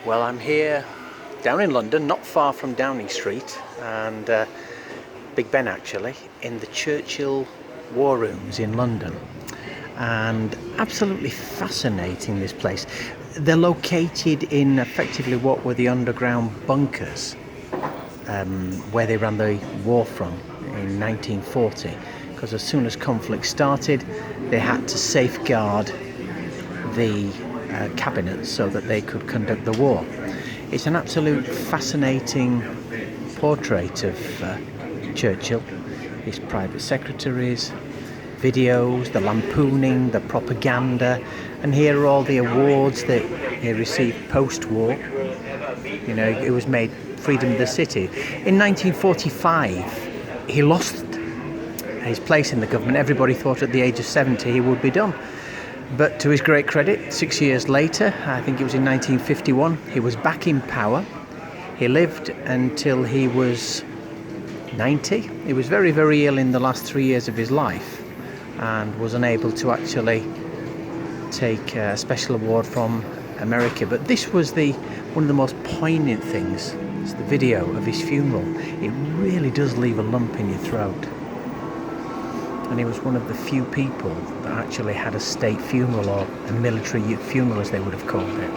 Well, I'm here down in London, not far from Downing Street and Big Ben actually, in the Churchill War Rooms in London. And absolutely fascinating, this place. They're located in effectively what were the underground bunkers where they ran the war from in 1940, because as soon as conflict started they had to safeguard the cabinet so that they could conduct the war. It's an absolute fascinating portrait of Churchill, his private secretaries, videos, the lampooning, the propaganda, and here are all the awards that he received post-war. You know, it was made Freedom of the City. In 1945 he lost his place in the government. Everybody thought at the age of 70 he would be done. But to his great credit, 6 years later, I think it was in 1951, he was back in power. He lived until he was 90. He was very, very ill in the last 3 years of his life and was unable to actually take a special award from America. But this was one of the most poignant things. It's the video of his funeral. It really does leave a lump in your throat. And he was one of the few people that actually had a state funeral, or a military funeral as they would have called it.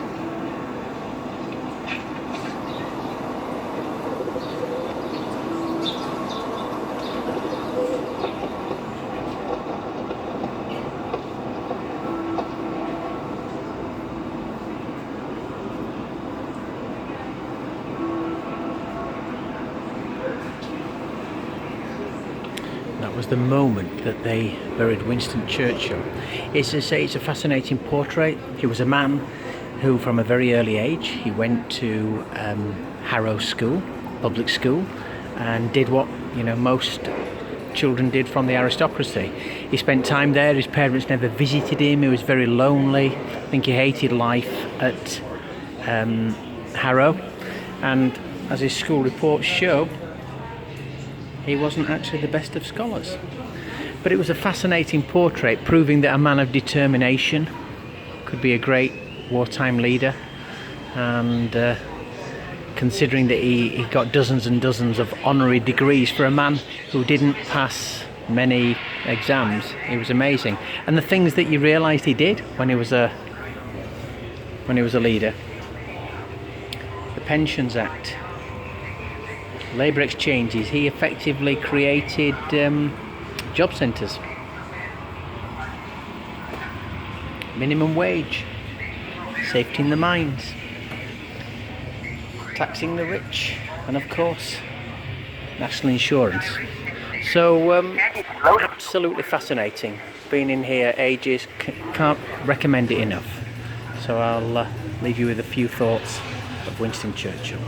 That was the moment that they buried Winston Churchill. It's a fascinating portrait. He was a man who, from a very early age, he went to Harrow School, public school, and did what most children did from the aristocracy. He spent time there. His parents never visited him. He was very lonely. I think he hated life at Harrow, and as his school reports show, he wasn't actually the best of scholars. But it was a fascinating portrait, proving that a man of determination could be a great wartime leader. And considering that he got dozens and dozens of honorary degrees for a man who didn't pass many exams, it was amazing. And the things that you realised he did when he was a leader. The Pensions Act, labour exchanges. He effectively created job centres, minimum wage, safety in the mines, taxing the rich, and of course national insurance. So absolutely fascinating. Been in here ages, can't recommend it enough. So I'll leave you with a few thoughts of Winston Churchill.